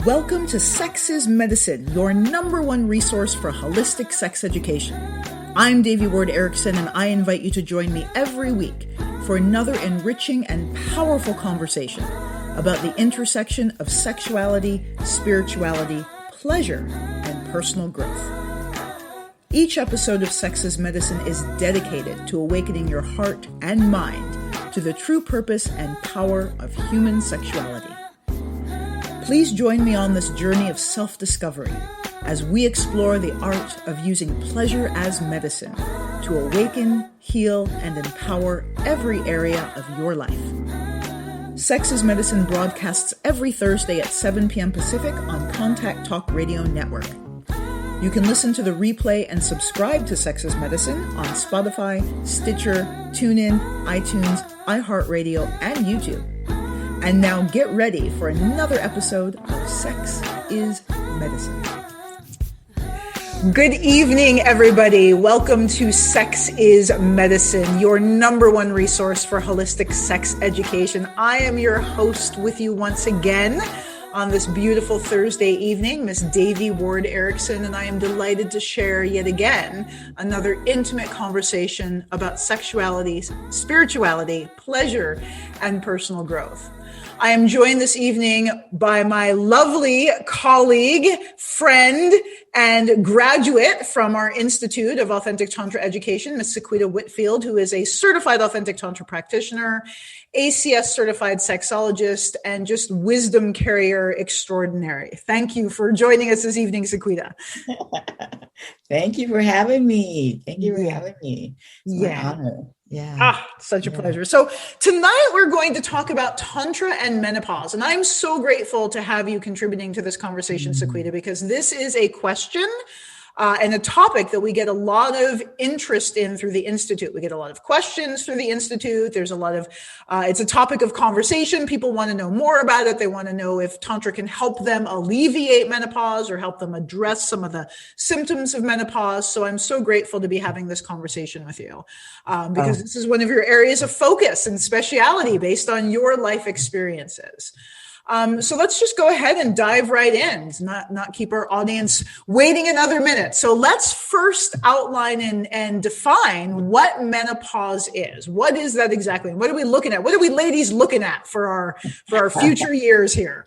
Welcome to Sex is Medicine, your number one resource for holistic sex education. I'm Devi Erickson, and I invite you to join me every week for another enriching and powerful conversation about the intersection of sexuality, spirituality, pleasure, and personal growth. Each episode of Sex is Medicine is dedicated to awakening your heart and mind to the true purpose and power of human sexuality. Please join me on this journey of self-discovery as we explore the art of using pleasure as medicine to awaken, heal, and empower every area of your life. Sex is Medicine broadcasts every Thursday at 7 p.m. Pacific on Contact Talk Radio Network. You can listen to the replay and subscribe to Sex is Medicine on Spotify, Stitcher, TuneIn, iTunes, iHeartRadio, and YouTube. And now get ready for another episode of Sex is Medicine. Good evening, everybody. Welcome to Sex is Medicine, your number one resource for holistic sex education. I am your host with you once again on this beautiful Thursday evening, Miss Devi Erickson, and I am delighted to share yet again another intimate conversation about sexuality, spirituality, pleasure, and personal growth. I am joined this evening by my lovely colleague, friend, and graduate from our Institute of Authentic Tantra Education, Miss Sequieta Whitfield, who is a certified Authentic Tantra practitioner, ACS certified sexologist, and just wisdom carrier extraordinary. Thank you for joining us this evening, Sequieta. Thank you for having me. It's my honor. Yeah. Such a pleasure. So tonight we're going to talk about Tantra and menopause. And I'm so grateful to have you contributing to this conversation, Sequieta, because this is a question and a topic that we get a lot of interest in through the Institute. We get a lot of questions through the Institute. There's a lot of, it's a topic of conversation. People want to know more about it. They want to know if Tantra can help them alleviate menopause or help them address some of the symptoms of menopause. So I'm so grateful to be having this conversation with you because this is one of your areas of focus and speciality based on your life experiences. So let's just go ahead and dive right in, not keep our audience waiting another minute. So let's first outline and define what menopause is. What is that exactly? What are we looking at? What are we ladies looking at for our future years here?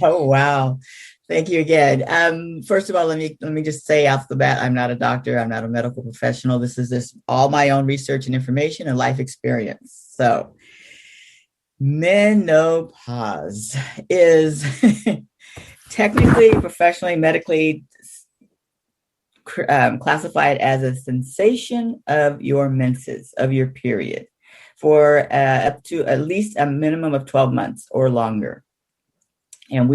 Oh, wow. Thank you again. First of all, let me just say off the bat, I'm not a doctor. I'm not a medical professional. This is just all my own research and information and life experience. So menopause is technically, professionally, medically classified as a cessation of your menses, of your period, for up to at least a minimum of 12 months or longer. And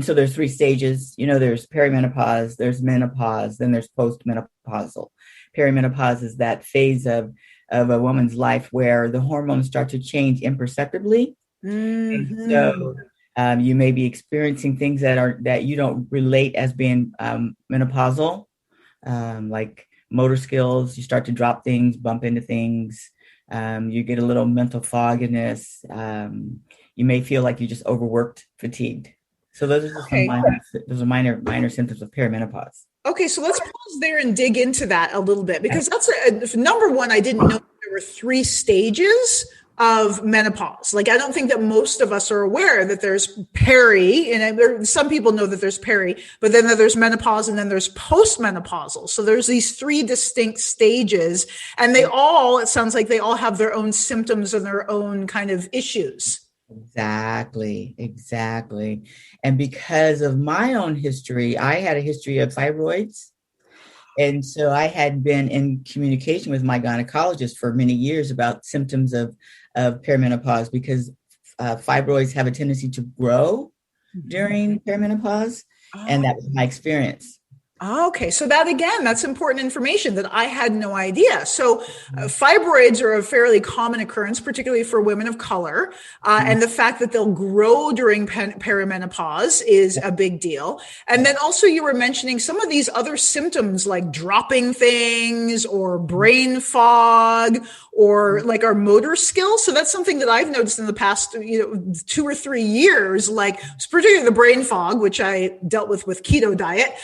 so there's three stages. There's perimenopause, there's menopause, then there's postmenopausal. Perimenopause is that phase of a woman's life where the hormones start to change imperceptibly. Mm-hmm. And so you may be experiencing things that you don't relate as being menopausal, like motor skills. You start to drop things, bump into things. You get a little mental fogginess. You may feel like you're just overworked, fatigued. So those are some minor symptoms of perimenopause. Okay, so let's pause there and dig into that a little bit, because that's number one. I didn't know there were three stages of menopause. Like, I don't think that most of us are aware that there's peri, and some people know that there's peri, but then there's menopause and then there's postmenopausal. So there's these three distinct stages, and it sounds like they all have their own symptoms and their own kind of issues. Exactly. And because of my own history, I had a history of fibroids. And so I had been in communication with my gynecologist for many years about symptoms of perimenopause, because fibroids have a tendency to grow during perimenopause. And that was my experience. Okay, so that again, that's important information that I had no idea. So, fibroids are a fairly common occurrence, particularly for women of color, and the fact that they'll grow during perimenopause is a big deal. And then also, you were mentioning some of these other symptoms like dropping things or brain fog or like our motor skills. So that's something that I've noticed in the past, 2 or 3 years, like particularly the brain fog, which I dealt with keto diet.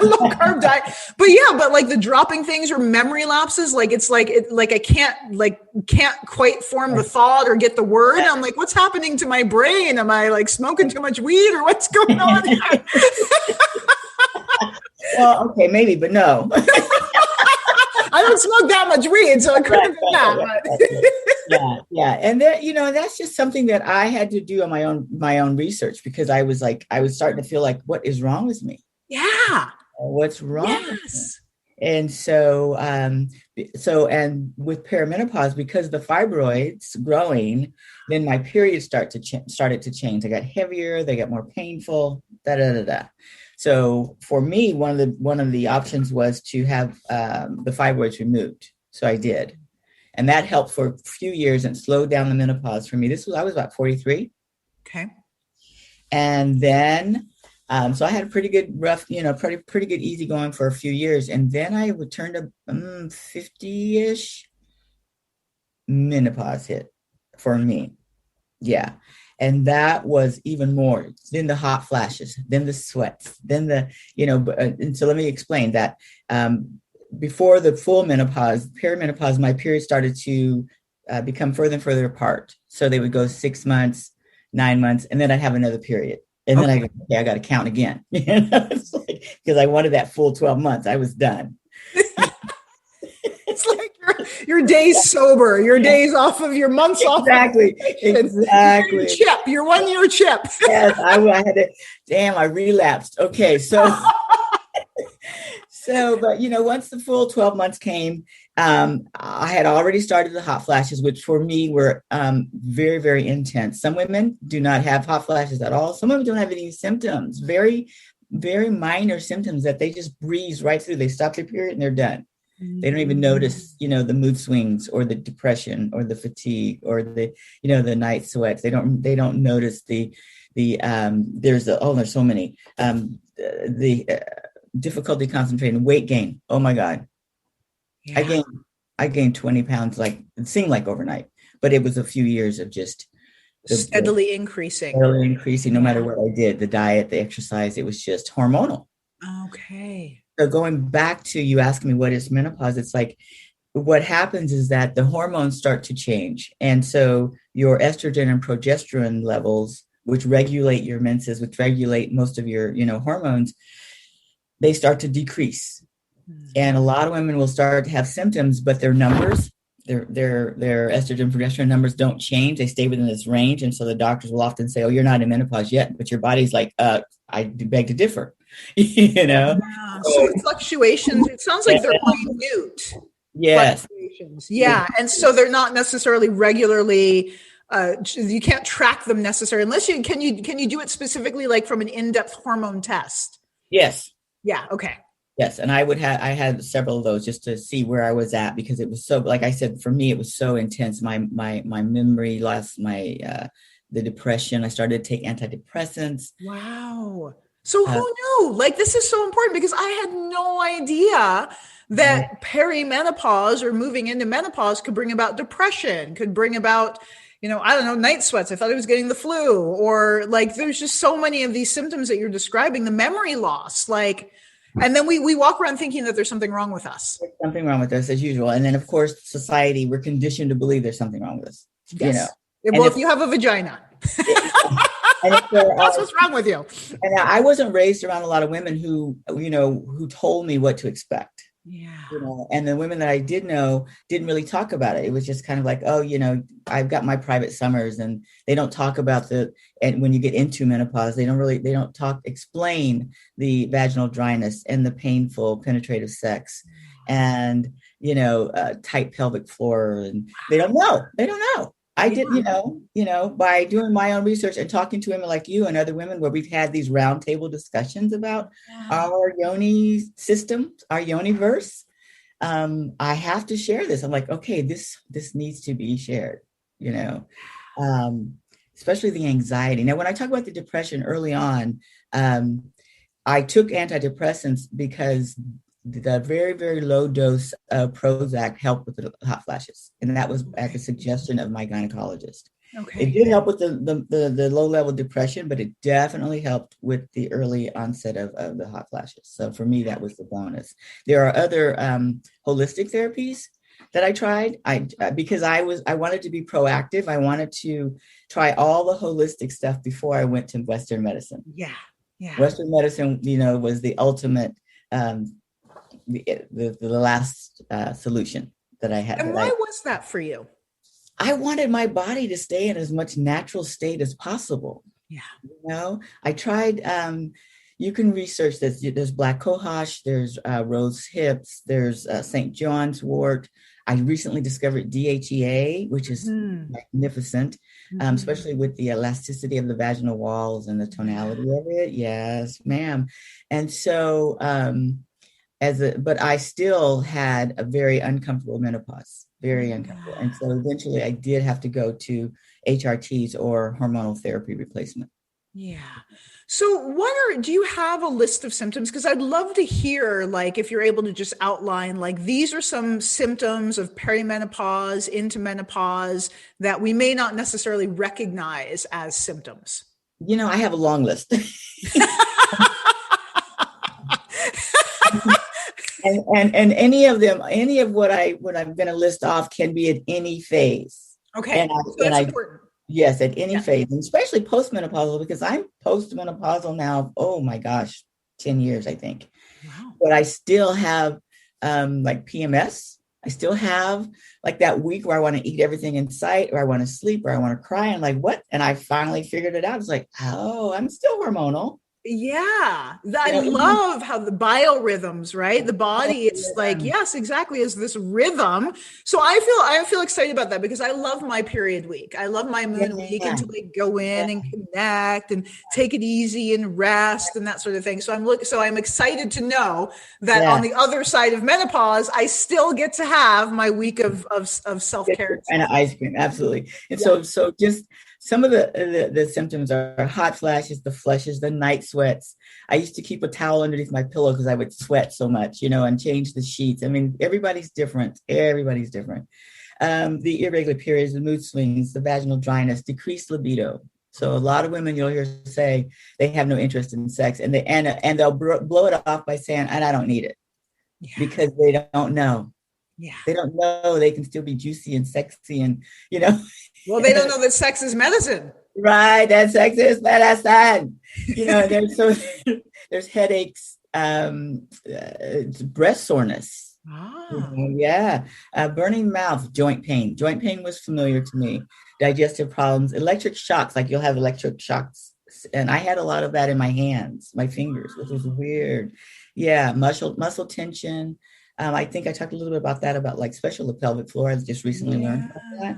Low carb diet, but like the dropping things or memory lapses, like it's like I can't quite form the thought or get the word. I'm like, what's happening to my brain? Am I like smoking too much weed or what's going on here? Well, okay, maybe, but no. I don't smoke that much weed, so it could have been that. Yeah, and that that's just something that I had to do on my own research, because I was starting to feel like, what is wrong with me? Yeah. What's wrong? Yes. And so, and with perimenopause, because the fibroids growing, then my periods started to change. They got heavier, they got more painful. So for me, one of the options was to have the fibroids removed. So I did, and that helped for a few years and slowed down the menopause for me. I was about 43. Okay. And then. So I had a pretty good pretty good easy going for a few years. And then I would turn to 50-ish, menopause hit for me. Yeah. And that was even more. Then the hot flashes, then the sweats, then and so let me explain that. Before the full menopause, perimenopause, my period started to become further and further apart. So they would go 6 months, 9 months, and then I'd have another period. And then I got to count again, because I wanted that full 12 months. I was done. It's like your days sober, your days off of your months off. Exactly. Chip, your 1 year chip. Yes, I had to. Damn, I relapsed. Okay, so. But once the full 12 months came, I had already started the hot flashes, which for me were very, very intense. Some women do not have hot flashes at all. Some women don't have any symptoms, very, very minor symptoms that they just breeze right through. They stop their period and they're done. They don't even notice, the mood swings or the depression or the fatigue or the night sweats. They don't notice there's so many, difficulty concentrating, weight gain. Oh my God. Yeah. I gained 20 pounds, like it seemed like overnight, but it was a few years of just steadily increasing no matter what I did, the diet, the exercise, it was just hormonal. Okay. So going back to you asking me what is menopause, it's like what happens is that the hormones start to change. And so your estrogen and progesterone levels, which regulate your menses, which regulate most of your, hormones, they start to decrease. And a lot of women will start to have symptoms, but their numbers, their estrogen progesterone numbers don't change. They stay within this range. And so the doctors will often say, oh, you're not in menopause yet, but your body's like, I beg to differ, Yeah. So fluctuations, it sounds like they're minute. Yes. Fluctuations. Yeah. And so they're not necessarily regularly, you can't track them necessarily unless can you do it specifically like from an in-depth hormone test? Yes. Yeah. Okay. Yes. And I had several of those just to see where I was at, because it was so, like I said, for me, it was so intense. My memory loss, the depression, I started to take antidepressants. Wow. So who knew? Like, this is so important, because I had no idea that perimenopause or moving into menopause could bring about depression, could bring about, I don't know, night sweats. I thought I was getting the flu, or like, there's just so many of these symptoms that you're describing, the memory loss, like, and then we walk around thinking that there's something wrong with us. There's something wrong with us as usual. And then of course, society, we're conditioned to believe there's something wrong with us. Yes. Well, if you have a vagina, that's what's wrong with you. And I wasn't raised around a lot of women who told me what to expect. Yeah. And the women that I did know didn't really talk about it. It was just kind of like, oh, I've got my private summers, and they don't talk about and when you get into menopause, they don't explain the vaginal dryness and the painful penetrative sex and, tight pelvic floor. And they don't know. I did, by doing my own research and talking to women like you and other women where we've had these roundtable discussions about Yeah. our yoni system, our yoni verse. I have to share this. I'm like, okay, this needs to be shared, you know, um, especially the anxiety. Now, when I talk about the depression early on, um, I took antidepressants because the very, very low dose of Prozac helped with the hot flashes. And that was at the suggestion of my gynecologist. It Okay. did help with the low level depression, but it definitely helped with the early onset of the hot flashes. So for me, that was the bonus. There are other holistic therapies that I tried. Because I wanted to be proactive. I wanted to try all the holistic stuff before I went to Western medicine. Yeah. Yeah. Western medicine, was the ultimate, the last solution that I had. And why was that for you? I wanted my body to stay in as much natural state as possible. Yeah. I tried, you can research this. There's black cohosh, there's rose hips, there's St. John's wort. I recently discovered DHEA, which is magnificent, especially with the elasticity of the vaginal walls and the tonality of it. Yes, ma'am. And so, but I still had a very uncomfortable menopause, very uncomfortable. And so eventually I did have to go to HRTs or hormonal therapy replacement. Yeah. So do you have a list of symptoms? Because I'd love to hear, like, if you're able to just outline, like, these are some symptoms of perimenopause into menopause that we may not necessarily recognize as symptoms. I have a long list. and any of them, any of what I'm going to list off can be at any phase. Okay. So that's important. Yes, at any phase, and especially postmenopausal, because I'm postmenopausal now. Oh my gosh, 10 years, I think. Wow. But I still have like PMS. I still have like that week where I want to eat everything in sight, or I want to sleep, or I want to cry. And like, what? And I finally figured it out. It's like, oh, I'm still hormonal. Yeah. I love how the biorhythms, right? The body, it's like, yes, exactly, is this rhythm. So I feel excited about that because I love my period week. I love my moon week until I go in and connect and take it easy and rest and that sort of thing. So I'm excited to know that on the other side of menopause, I still get to have my week of self-care. And ice cream. Absolutely. And so just some of the symptoms are hot flashes, the flushes, the night sweats. I used to keep a towel underneath my pillow because I would sweat so much, and change the sheets. I mean, everybody's different. Everybody's different. The irregular periods, the mood swings, the vaginal dryness, decreased libido. So a lot of women you'll hear say they have no interest in sex, and they'll blow it off by saying, "And I don't need it," because they don't know. Yeah. They don't know they can still be juicy and sexy and, Well, they don't know that sex is medicine. Right. That sex is medicine. There's headaches, breast soreness. Burning mouth, joint pain. Joint pain was familiar to me. Digestive problems, electric shocks, like you'll have electric shocks. And I had a lot of that in my hands, my fingers, which was weird. Yeah. Muscle tension. I think I talked a little bit about that, about like especially the pelvic floor. I just recently learned about that.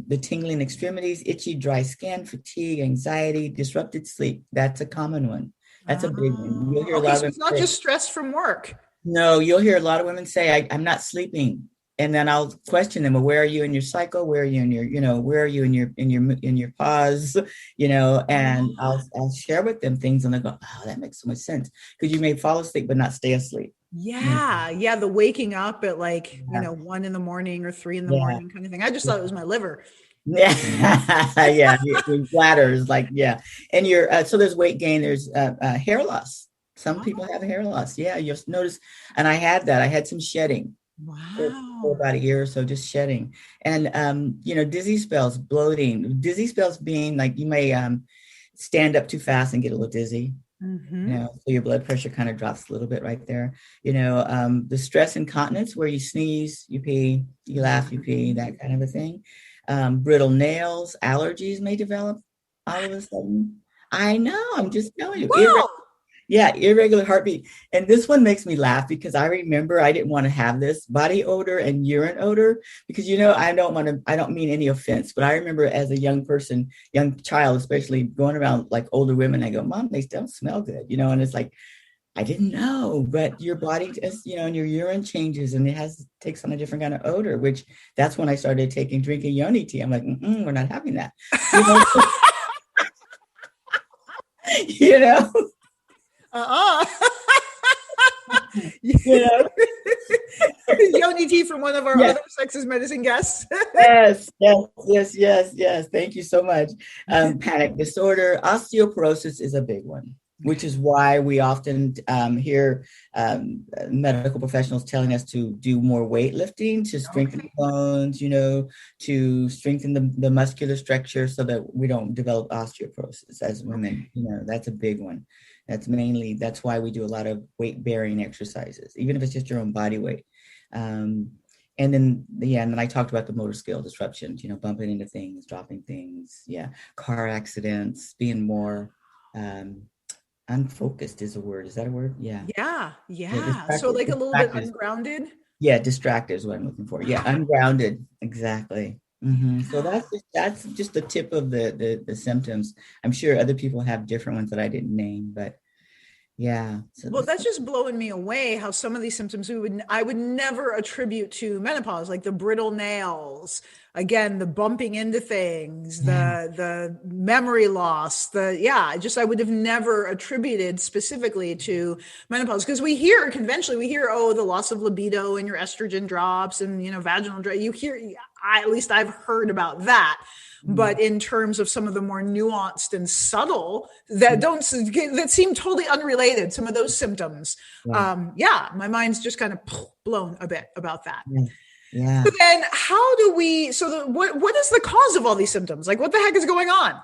The tingling extremities, itchy, dry skin, fatigue, anxiety, disrupted sleep. That's a common one. That's a big one. You'll hear a lot of it's not just stress from work. No, you'll hear a lot of women say, I'm not sleeping. And then I'll question them, well, where are you in your cycle? Where are you in your, where are you in your pause? And I'll share with them things and they go, oh, that makes so much sense. Because you may fall asleep, but not stay asleep. Yeah. The waking up at 1 in the morning or 3 in the morning kind of thing. I just thought it was my liver. Yeah. Your bladder is and so there's weight gain, there's hair loss. Some people have hair loss. Yeah, you'll notice. And I had some shedding. For about a year or so, just shedding. And dizzy spells, bloating. Dizzy spells being like you may stand up too fast and get a little dizzy. So your blood pressure kind of drops a little bit right there. The stress incontinence where you sneeze, you pee, you laugh, you pee, that kind of a thing. Brittle nails, allergies may develop all of a sudden. I know, I'm just telling you. Yeah, irregular heartbeat. And this one makes me laugh because I remember I didn't want to have this body odor and urine odor because, I don't mean any offense, but I remember as a young person, young child, especially going around like older women, I go, Mom, they don't smell good, and it's like, I didn't know, but your body just, and your urine changes and takes on a different kind of odor, which that's when I started drinking yoni tea. I'm like, we're not having that. You know, you know, Uh-uh. you know, Yoni tea from one of our yeah. other sexist medicine guests. Yes. Thank you so much. Panic disorder, osteoporosis is a big one, which is why we often hear medical professionals telling us to do more weightlifting to strengthen the bones, to strengthen the muscular structure so that we don't develop osteoporosis as women. That's a big one. That's why we do a lot of weight bearing exercises, even if it's just your own body weight. And then I talked about the motor skill disruptions, bumping into things, dropping things. Yeah. Car accidents, being more unfocused is a word. Is that a word? Yeah. Yeah. So like a little bit ungrounded. Yeah. Distracted is what I'm looking for. Yeah. Ungrounded. Exactly. Mm-hmm. So that's just the tip of the symptoms. I'm sure other people have different ones that I didn't name, but yeah. Well, that's just blowing me away how some of these symptoms I would never attribute to menopause, like the brittle nails, again, the bumping into things, the memory loss, I would have never attributed specifically to menopause because conventionally we hear, oh, the loss of libido and your estrogen drops and, vaginal drop. At least I've heard about that. But in terms of some of the more nuanced and subtle that seem totally unrelated, some of those symptoms, my mind's just kind of blown a bit about that. Yeah. So then how do we, what is the cause of all these symptoms? Like what the heck is going on?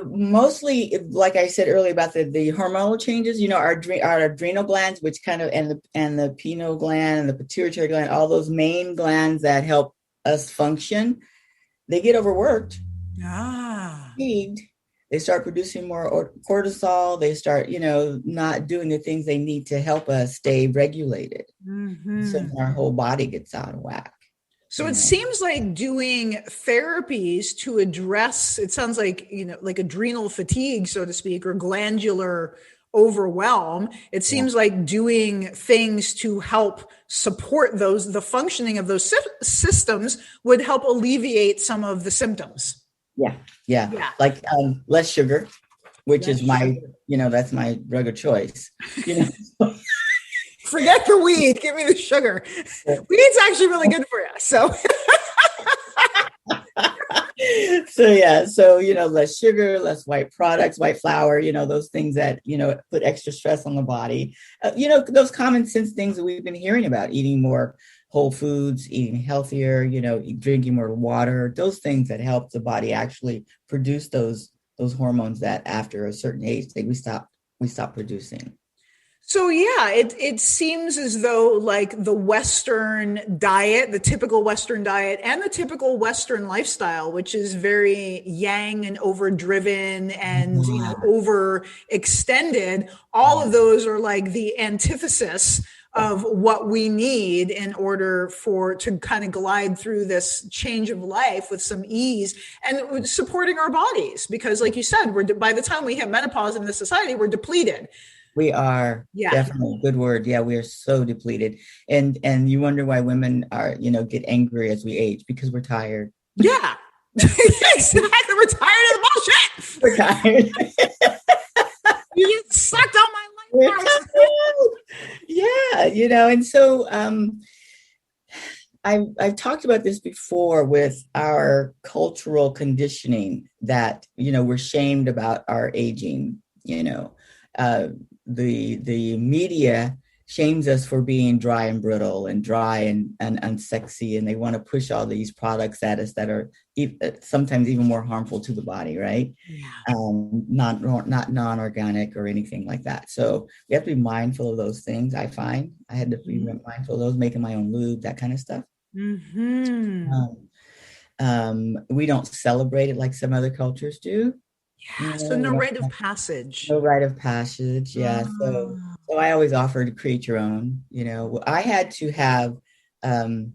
Mostly, like I said earlier about the hormonal changes, our adrenal glands, which kind of, and the pineal gland and the pituitary gland, all those main glands that help us function, they get overworked, fatigued. They start producing more cortisol. They start, not doing the things they need to help us stay regulated. Mm-hmm. So our whole body gets out of whack. So it seems like doing therapies to address, it sounds like, like adrenal fatigue, so to speak, or glandular overwhelm. It seems like doing things to help support the functioning of those systems would help alleviate some of the symptoms. Yeah. Like less sugar, which is that's my drug of choice. Forget the weed. Give me the sugar. Weed's actually really good for you. So less sugar, less white products, white flour, those things that, put extra stress on the body. Those common sense things that we've been hearing about, eating more whole foods, eating healthier, drinking more water, those things that help the body actually produce those hormones that after a certain age we stop producing. So it seems as though like the Western diet, the typical Western diet and the typical Western lifestyle, which is very yang and overdriven and, overextended, all of those are like the antithesis of what we need in order to kind of glide through this change of life with some ease and supporting our bodies. Because like you said, by the time we hit menopause in this society, we're depleted. We are definitely good word. Yeah, we are so depleted. And you wonder why women are, get angry as we age because we're tired. Yeah. Exactly. We're tired of the bullshit. We're tired. You just sucked out my life. Yeah, and so I've talked about this before with our cultural conditioning that, we're shamed about our aging, the media shames us for being dry and brittle and dry and unsexy, and they want to push all these products at us that are sometimes even more harmful to the body, right? Not non-organic or anything like that. So we have to be mindful of those things. I find I had to be mindful of those, making my own lube, that kind of stuff. We don't celebrate it like some other cultures do. Yeah. So no rite of passage. No rite of passage. Yeah. So I always offer to create your own. I had to have um,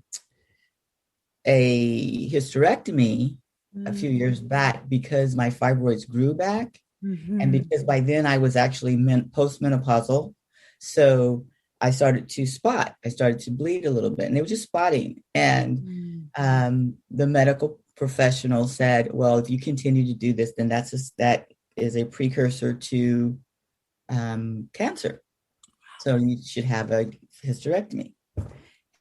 a hysterectomy a few years back because my fibroids grew back. And because by then I was actually postmenopausal. So I started to spot. I started to bleed a little bit, and it was just spotting. And the medical professional said, well, if you continue to do this, then that is a precursor to cancer. So you should have a hysterectomy.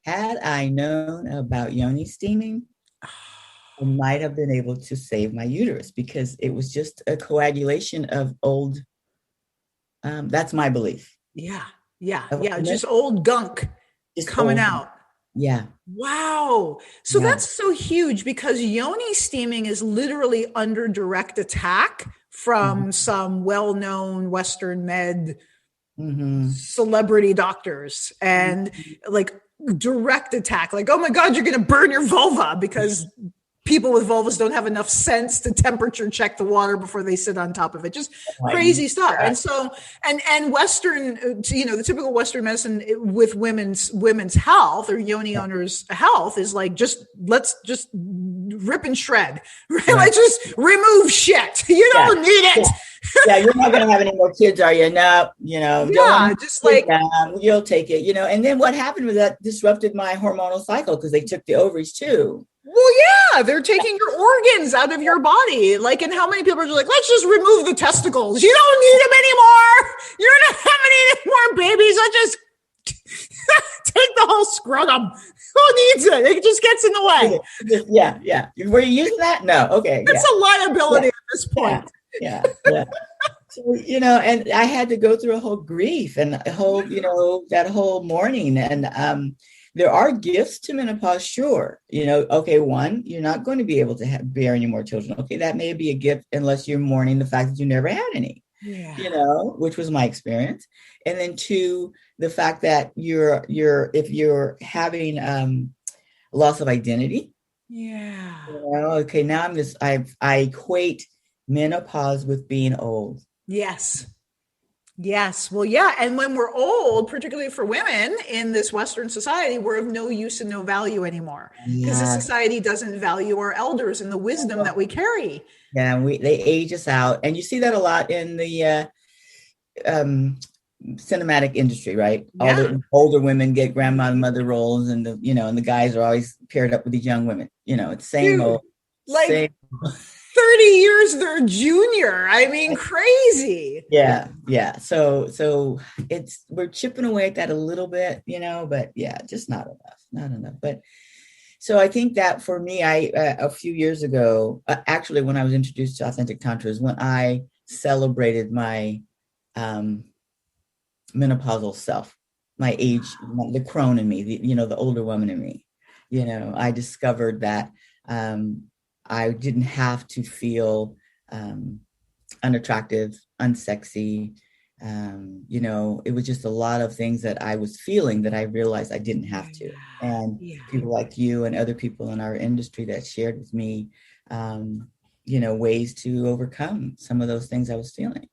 Had I known about yoni steaming, I might have been able to save my uterus because it was just a coagulation of old. That's my belief. Yeah. Just old gunk coming out. Yeah. Wow. So that's so huge because yoni steaming is literally under direct attack from some well-known Western med celebrity doctors, and like direct attack, like, oh my God, you're going to burn your vulva because people with vulvas don't have enough sense to temperature check the water before they sit on top of it. Just crazy stuff. And so, and Western, the typical Western medicine with women's health or yoni owners' health is like, let's just rip and shred, right? Like just remove shit. You don't need it. Yeah, you're not going to have any more kids, are you? No, just like, you'll take it, and then what happened was that disrupted my hormonal cycle because they took the ovaries too. Well, yeah, they're taking your organs out of your body. Like, and how many people are just like, let's just remove the testicles. You don't need them anymore. You're not having any more babies. Let's just take the whole scrotum. Who needs it? It just gets in the way. Yeah. Were you using that? No. Okay. It's a liability at this point. Yeah. So, and I had to go through a whole grief and a whole, that whole morning. And there are gifts to menopause, sure. Okay, one, you're not going to be able to bear any more children. Okay, that may be a gift unless you're mourning the fact that you never had any, which was my experience. And then two, the fact that if you're having loss of identity. Yeah. Okay, now I equate menopause with being old. Yes. Well, yeah. And when we're old, particularly for women in this Western society, we're of no use and no value anymore because the society doesn't value our elders and the wisdom that we carry. Yeah. They age us out. And you see that a lot in the cinematic industry, right? Yeah. All the older women get grandma and mother roles, and the guys are always paired up with these young women. It's same old. Like, same. 30 years they're junior. I mean, crazy. Yeah. So we're chipping away at that a little bit, but yeah, just not enough. But so I think that for me, a few years ago, actually, when I was introduced to Authentic Tantra is when I celebrated my menopausal self, my age, the crone in me, the older woman in me. I discovered that I didn't have to feel unattractive, unsexy. It was just a lot of things that I was feeling that I realized I didn't have to. And people like you and other people in our industry that shared with me, ways to overcome some of those things I was feeling.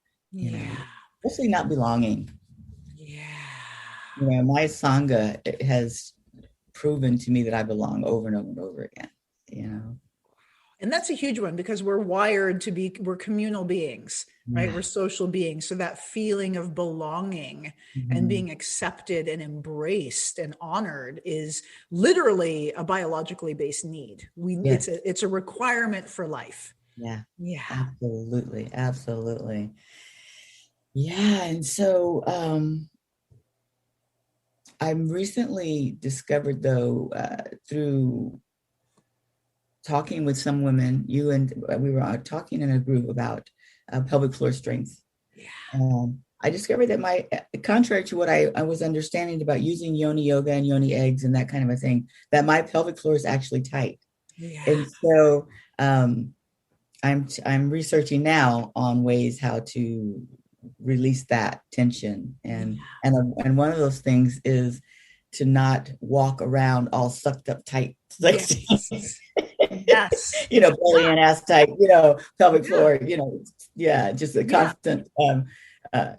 Especially not belonging. My Sangha has proven to me that I belong over and over and over again. And that's a huge one because we're wired to we're communal beings, right? We're social beings. So that feeling of belonging and being accepted and embraced and honored is literally a biologically based need. It's a requirement for life. Yeah. Absolutely. Yeah. And so I'm recently discovered though, through talking with some women, we were talking in a group about pelvic floor strength. I discovered that contrary to what I was understanding about using yoni yoga and yoni eggs and that kind of a thing, that my pelvic floor is actually tight. And so I'm researching now on ways how to release that tension. And one of those things is to not walk around all sucked up tight. Yes. Belly and ass tight, pelvic floor, Yeah, just a Yeah. constant, uh,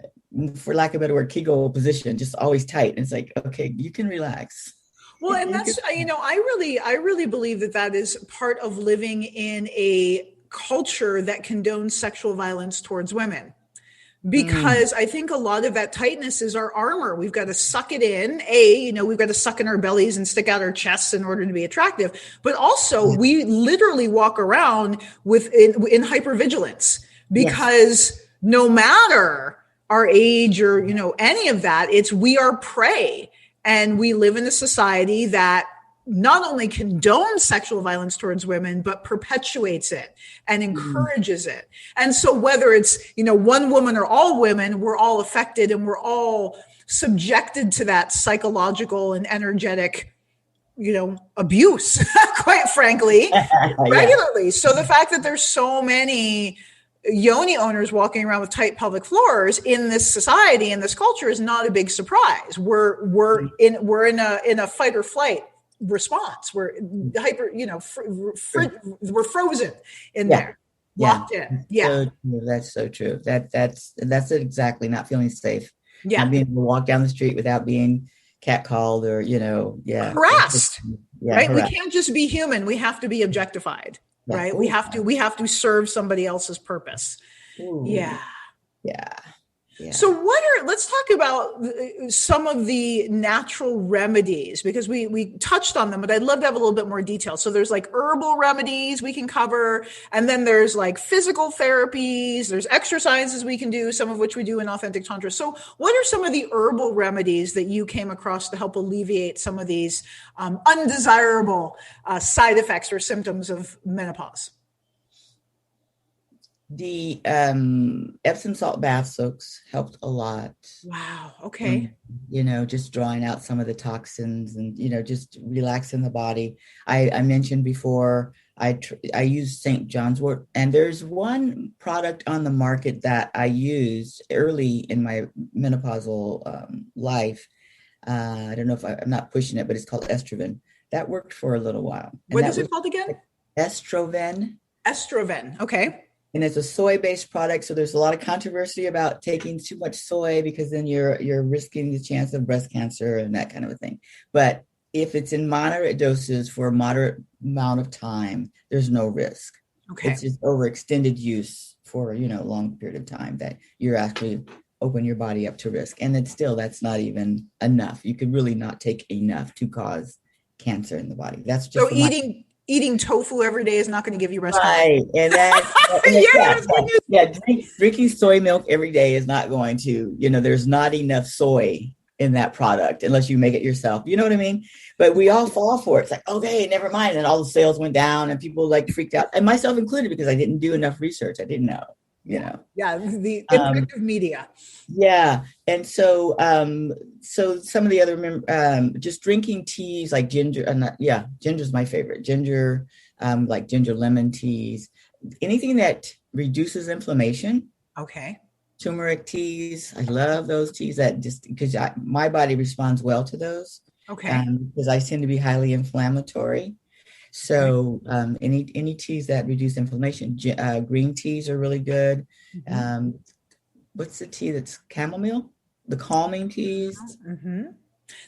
for lack of a better word, Kegel position, just always tight. And it's like, okay, you can relax. Well, and You can, that's, I really believe that that is part of living in a culture that condones sexual violence towards women. mm, Because I think a lot of that tightness is our armor. We've got to suck it in. We've got to suck in our bellies and stick out our chests in order to be attractive. But also, yeah, we literally walk around in hypervigilance yes. because no matter our age or any of that, it's we are prey, and we live in a society that not only condones sexual violence towards women, but perpetuates it and Mm, encourages it. And so whether it's, one woman or all women, we're all affected and we're all subjected to that psychological and energetic, abuse, quite frankly, yeah. regularly. So the fact that there's so many yoni owners walking around with tight pelvic floors in this society, in this culture, is not a big surprise. We're in a fight or flight response. We're hyper, we're frozen in Yeah. there, Yeah. locked in. Yeah. So true. That's so true. That's it exactly. Not feeling safe, Yeah. not being able to walk down the street without being catcalled or, yeah. Harassed, Yeah, right? We harassed. can't just be human. We have to be objectified, Yeah. right? we Oh, have to we have to serve somebody else's purpose. ooh, Yeah. yeah. Yeah. So let's talk about some of the natural remedies, because we touched on them, but I'd love to have a little bit more detail. So there's like herbal remedies we can cover, and then there's like physical therapies, there's exercises we can do, some of which we do in Authentic Tantra. So what are some of the herbal remedies that you came across to help alleviate some of these undesirable side effects or symptoms of menopause? The Epsom salt bath soaks helped a lot. Wow. And, Okay. just drawing out some of the toxins and, just relaxing the body. I mentioned before, I use St. John's wort, and there's one product on the market that I used early in my menopausal life. I don't know if I'm not pushing it, but it's called estrogen. That worked for a little while. And What that is was it called again? estrogen. Estrogen. Okay. And it's a soy-based product, so there's a lot of controversy about taking too much soy because then you're risking the chance of breast cancer and that kind of a thing. But if it's in moderate doses for a moderate amount of time, there's no risk. Okay. It's just overextended use for a long period of time that you're actually open your body up to risk. And then still, that's not even enough. You could really not take enough to cause cancer in the body. That's just So from my eating tofu every day is not going to give you breast cancer. right, and Yeah, yeah, that's good news. yeah. Drinking soy milk every day is not going to, there's not enough soy in that product unless you make it yourself. You know what I mean? But we all fall for it. It's like, okay, never mind. And all the sales went down, and people like freaked out, and myself included, because I didn't do enough research. I didn't know. You Yeah. know. Yeah. The Um, impact of media. yeah, and so some of the other just drinking teas like ginger, ginger's my favorite. Ginger, like ginger lemon teas, anything that reduces inflammation. Okay. Turmeric teas, I love those teas that just because my body responds well to those, Okay. because I tend to be highly inflammatory. Okay. So any teas that reduce inflammation, green teas are really good. Mhm. Um, what's the tea that's chamomile? The calming teas, Mhm.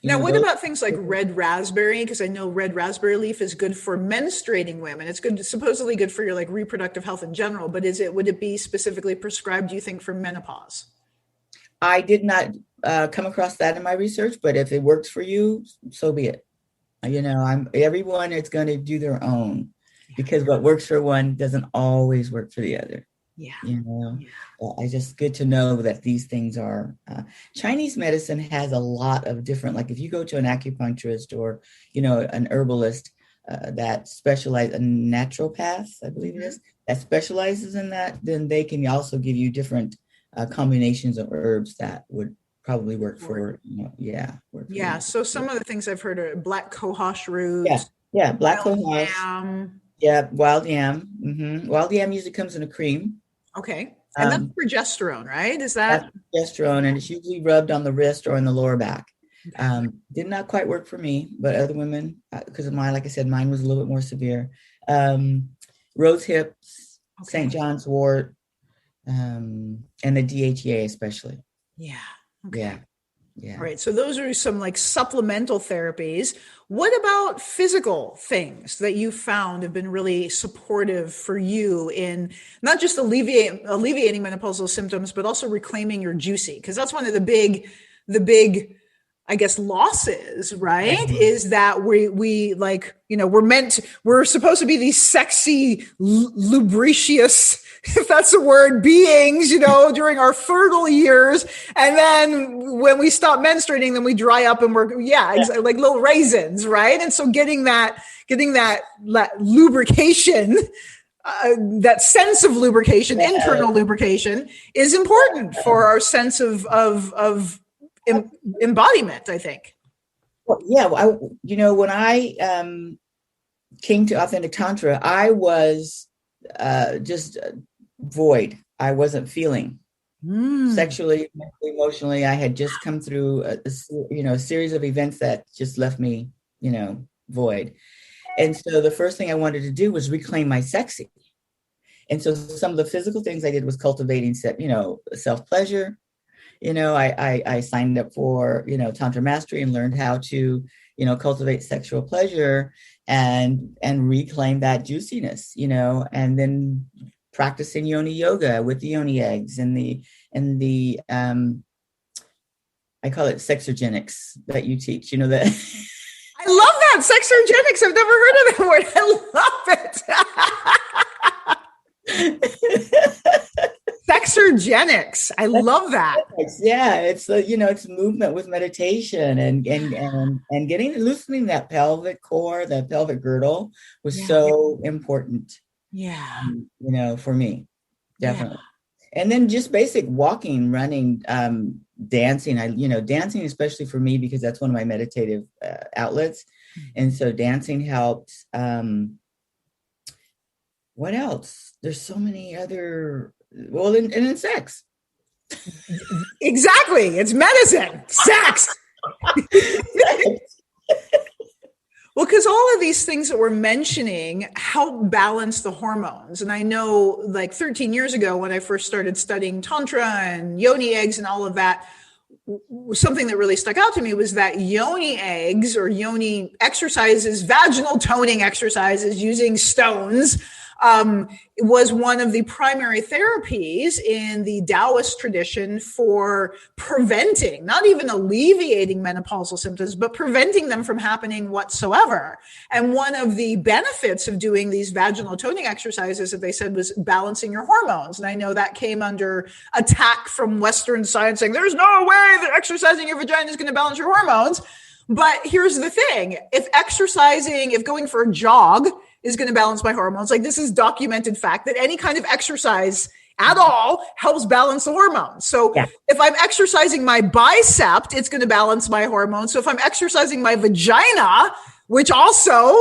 Now, what those. about things like red raspberry? Because I know red raspberry leaf is good for menstruating women. It's good, supposedly good for your like reproductive health in general. But would it be specifically prescribed, do you think, for menopause? I did not come across that in my research, but if it works for you, so be it. Everyone is going to do their own, because what works for one doesn't always work for the other. Yeah. You know, Yeah. I just good to know that these things are Chinese medicine has a lot of different, like if you go to an acupuncturist or, an herbalist that specialize in naturopaths, I believe it is, that specializes in that, then they can also give you different combinations of herbs that would probably work for, work for Yeah. you. So some of the things I've heard are black cohosh Yeah. root, Yeah. Black wild cohosh. yam. Yeah. Wild yam. Wild yam usually comes in a cream. Okay. And that's Um, progesterone, right? Is That's that progesterone, and it's usually rubbed on the wrist or in the lower back. okay? Did not quite work for me, but other women, because of mine, like I said, mine was a little bit more severe. Um, Rose hips, St. Okay. John's wort, And the DHEA especially. Yeah. Okay. Yeah. Yeah. All right. So those are some like supplemental therapies. What about physical things that you found have been really supportive for you in not just alleviating menopausal symptoms, but also reclaiming your juicy? Because that's one of the big, I guess, losses, right? Is that we like, we're supposed to be these sexy, lubricious, if that's a word, beings, during our fertile years. And then when we stop menstruating, then we dry up and we're, like little raisins, right? And so getting that lubrication, that sense of lubrication, internal lubrication, is important for our sense of embodiment, I think. Well, yeah. When I came to Authentic Tantra, I was just void. I wasn't feeling sexually, mentally, emotionally. I had just come through a series of events that just left me, void. And so the first thing I wanted to do was reclaim my sexy. And so some of the physical things I did was cultivating, self-pleasure. I signed up for, Tantra Mastery and learned how to, cultivate sexual pleasure and reclaim that juiciness, and then practicing yoni yoga with the yoni eggs and the I call it sexogenics that you teach, that. I love that. Sexogenics. I've never heard of that word. I love it. Sexogenics. I love that. Yeah, it's it's movement with meditation and loosening that pelvic core, that pelvic girdle was so important. Yeah. For me, definitely. Yeah. And then just basic walking, running, dancing. Dancing, especially for me, because that's one of my meditative outlets. And so dancing helps. What else? There's so many other. Well, and in sex. Exactly. It's medicine. Sex. Well, because all of these things that we're mentioning help balance the hormones. And I know like 13 years ago when I first started studying Tantra and yoni eggs and all of that, something that really stuck out to me was that yoni eggs or yoni exercises, vaginal toning exercises using stones, was one of the primary therapies in the Taoist tradition for preventing, not even alleviating menopausal symptoms, but preventing them from happening whatsoever. And one of the benefits of doing these vaginal toning exercises, that they said, was balancing your hormones. And I know that came under attack from Western science saying there's no way that exercising your vagina is going to balance your hormones. But here's the thing. If going for a jog is going to balance my hormones, like this is documented fact that any kind of exercise at all helps balance the hormones. So if I'm exercising my bicep, it's going to balance my hormones. So if I'm exercising my vagina, which also,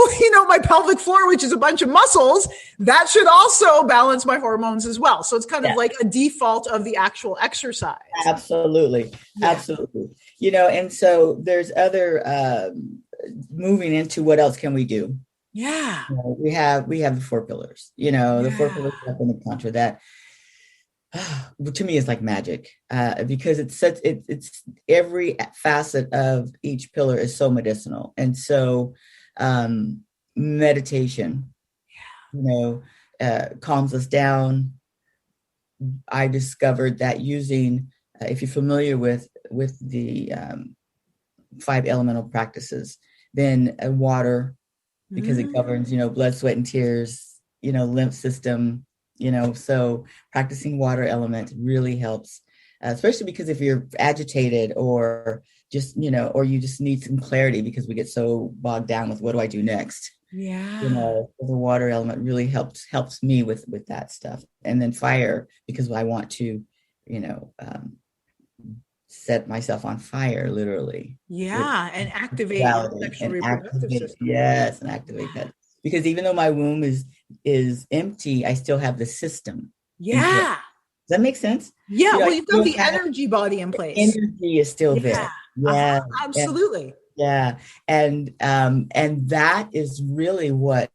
my pelvic floor, which is a bunch of muscles, that should also balance my hormones as well. So it's kind of like a default of the actual exercise. Absolutely. Yeah. Absolutely. And so there's other, moving into what else can we do? Yeah. We have the 4 pillars, the 4 pillars of the Tantra that to me is like magic, because it's every facet of each pillar is so medicinal. And so meditation, calms us down. I discovered that using, if you're familiar with the 5 elemental practices, then water, because it governs, blood, sweat, and tears, lymph system, so practicing water element really helps, especially because if you're agitated or just, or you just need some clarity because we get so bogged down with what do I do next? Yeah. The water element really helps me with that stuff. And then fire, because I want to, set myself on fire, literally. Yeah, and activate your sexual reproductive system. Yes, and activate that. Because even though my womb is empty, I still have the system. Yeah. Does that make sense? Yeah, well, you've got the energy body in place. Energy is still there. Yeah, absolutely. Yeah. And that is really what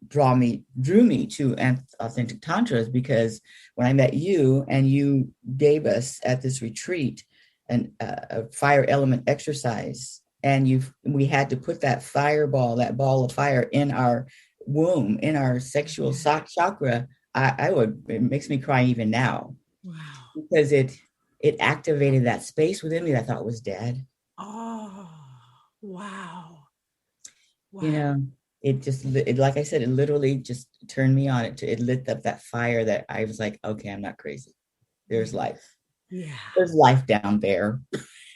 drew me to Authentic Tantra, is because when I met you and you gave us at this retreat a fire element exercise, and we had to put that that ball of fire in our womb, in our sexual chakra. It makes me cry even now, Wow. because it activated that space within me that I thought was dead. Oh, wow. You Wow. know, like I said, it literally just turned me on. It lit up that fire that I was like, okay, I'm not crazy. There's life. Yeah. There's life down there.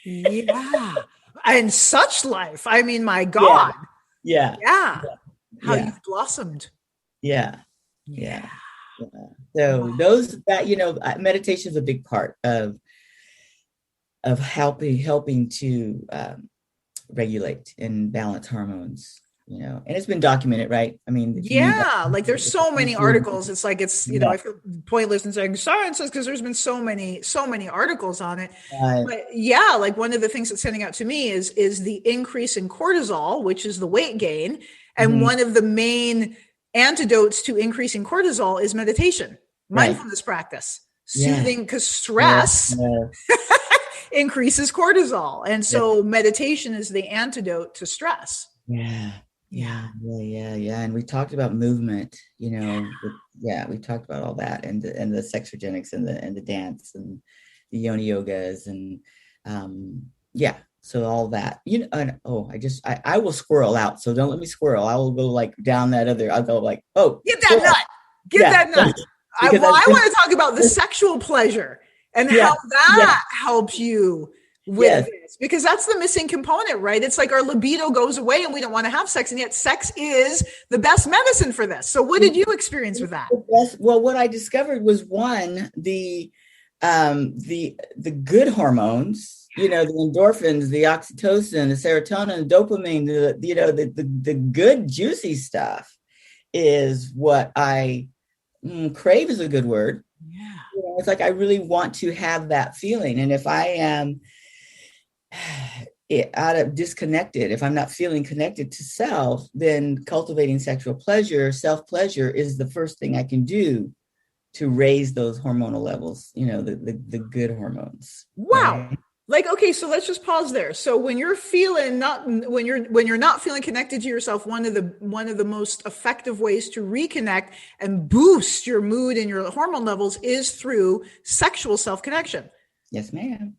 Yeah. And such life. I mean, my Yeah, God. yeah, Yeah. How yeah, you've blossomed. yeah, Yeah. yeah, yeah. So Wow. those that meditation is a big part of helping to regulate and balance hormones. And it's been documented, right? I mean, if you need that, Yeah, like there's so many articles. It's like I yeah, feel pointless in saying sciences because there's been so many articles on it. uh, But yeah, like one of the things that's standing out to me is the increase in cortisol, which is the weight gain. And mhm, one of the main antidotes to increasing cortisol is meditation, right, mindfulness practice, yeah, soothing, because yeah, stress yeah. increases cortisol. And Yes. so meditation is the antidote to stress. Yeah, Yeah. yeah. And we talked about movement, yeah, we talked about all that, and the sexogenics and the dance and the yoni yogas and yeah, so all that. And, oh, I will squirrel out. So don't let me squirrel. I will go like down that other. I'll go like, oh, Get that squirrel. nut. Get Yeah, that nut. because I want to talk about the sexual pleasure and yeah, how yeah, that helps you with yes, this, because that's the missing component, right? It's like our libido goes away and we don't want to have sex, and yet sex is the best medicine for this. So what did you experience with that? yes. Well, what I discovered was, one, the good hormones, the endorphins, the oxytocin, the serotonin, the dopamine, the good juicy stuff is what I crave, is a good word. Yeah. It's like I really want to have that feeling, and if I am out of disconnected, if I'm not feeling connected to self, then cultivating sexual pleasure, self pleasure, is the first thing I can do to raise those hormonal levels, the good hormones, Wow. right? Like, okay, so let's just pause there. So when you're feeling not when you're not feeling connected to yourself, one of the most effective ways to reconnect and boost your mood and your hormone levels is through sexual self-connection. Yes, ma'am.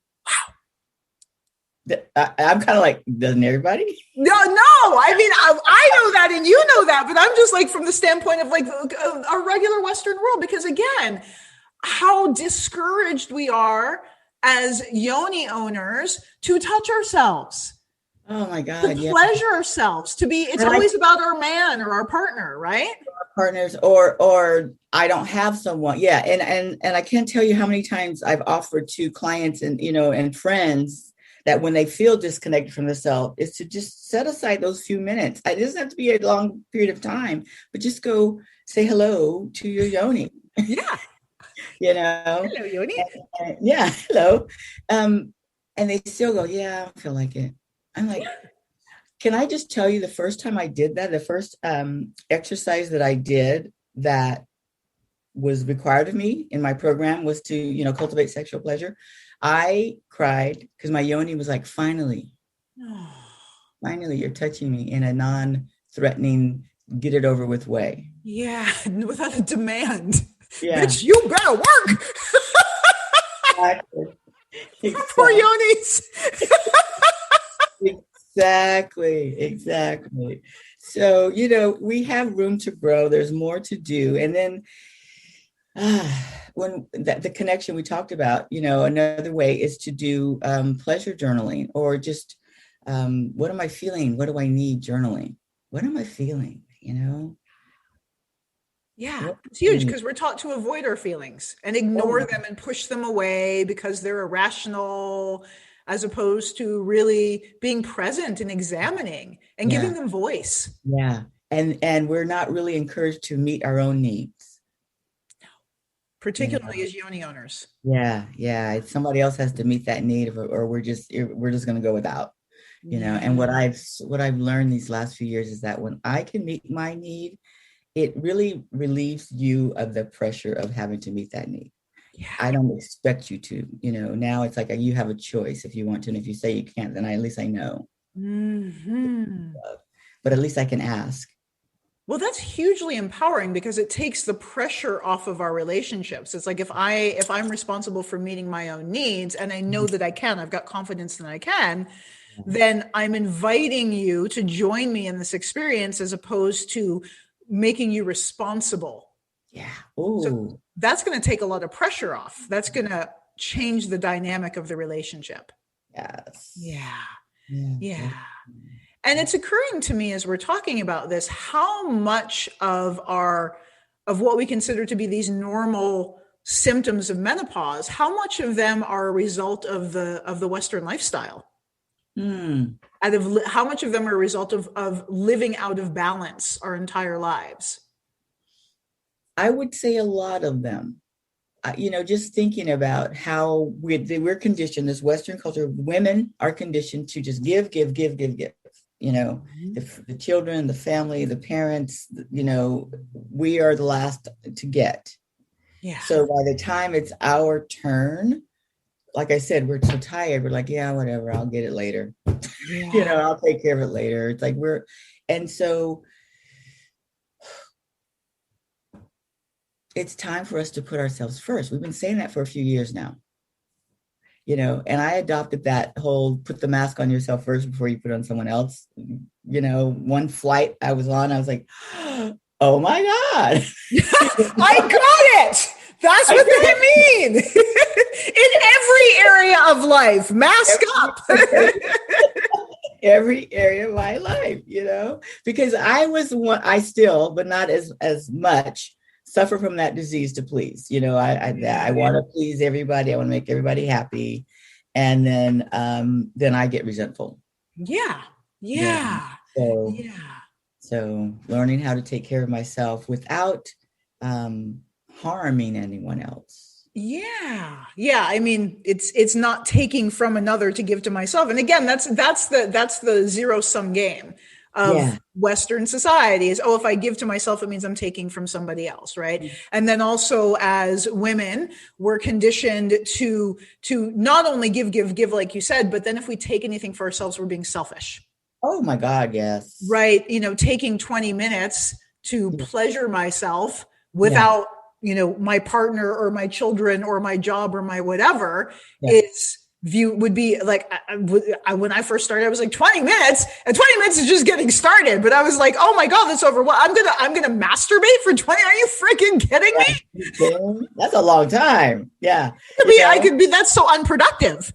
I'm kind of like, doesn't everybody? No, I mean, I know that and you know that, but I'm just like from the standpoint of like a regular Western world, because again, how discouraged we are as yoni owners to touch ourselves, Oh my to God, yeah. pleasure ourselves, it's And I always about our man or our partner, right? partners, or I don't have someone. Yeah, and I can't tell you how many times I've offered to clients and friends that when they feel disconnected from the self, is to just set aside those few minutes. It doesn't have to be a long period of time, but just go say hello to your yoni. Yeah. you know Hello, Yoni. yeah, hello. And they still go, yeah, I don't feel like it. I'm like, can I just tell you, the first time I did that, the first exercise that I did that was required of me in my program was to cultivate sexual pleasure. I cried because my yoni was like, finally you're touching me in a non-threatening, get it over with way. Yeah, without a demand. Yeah, Bitch, you better work. exactly. Poor Exactly. Yonis. Exactly. So, we have room to grow. There's more to do. And then when the connection we talked about, another way is to do pleasure journaling, or just what am I feeling? What do I need journaling? What am I feeling? Yeah, What it's do I huge need? because we're taught to avoid our feelings and Oh, ignore them and push them away because they're irrational, as opposed to really being present and examining and giving yeah, them voice. yeah. And we're not really encouraged to meet our own needs. You Particularly know, as yoni owners. yeah. Somebody else has to meet that need, or we're just going to go without. And what I've learned these last few years is that when I can meet my need, it really relieves you of the pressure of having to meet that need. Yeah. I don't expect you to, now it's like you have a choice if you want to. And if you say you can't, then at least I know. But at least I can ask. Well, that's hugely empowering because it takes the pressure off of our relationships. It's like if I'm responsible for meeting my own needs and I know that I can, I've got confidence that I can, then I'm inviting you to join me in this experience as opposed to making you responsible. Yeah. Ooh. So that's going to take a lot of pressure off. That's going to change the dynamic of the relationship. Yes. Yeah. And it's occurring to me as we're talking about this, how much of what we consider to be these normal symptoms of menopause, how much of them are a result of the Western lifestyle? How much of them are a result of living out of balance our entire lives? I would say a lot of them. Just thinking about how we're conditioned, this Western culture, women are conditioned to just give. The children, the family, the parents, we are the last to get. Yeah. So by the time it's our turn, like I said, we're so tired. We're like, yeah, whatever, I'll get it later. Yeah. I'll take care of it later. It's like and so it's time for us to put ourselves first. We've been saying that for a few years now. And I adopted that whole put the mask on yourself first before you put on someone else. One flight I was on, I was like, oh my God. I got it. That's what they mean. In every area of life, mask up. Every area of my life, because I still, but not as much, suffer from that disease to please. I want to please everybody. I want to make everybody happy. And then I get resentful. Yeah. So learning how to take care of myself without harming anyone else. Yeah. I mean, it's not taking from another to give to myself. And again, that's the zero sum game of Western society is, if I give to myself, it means I'm taking from somebody else. Right. Mm-hmm. And then also as women, we're conditioned to not only give, like you said, but then if we take anything for ourselves, we're being selfish. Oh my God. Yes. Right. Taking 20 minutes to pleasure myself without, my partner or my children or my job or my whatever would be like, when I first started, I was like 20 minutes and 20 minutes is just getting started. But I was like, oh my God, that's over. What I'm going to masturbate for 20. Are you freaking kidding me? That's a long time. Yeah. I could be, that's so unproductive.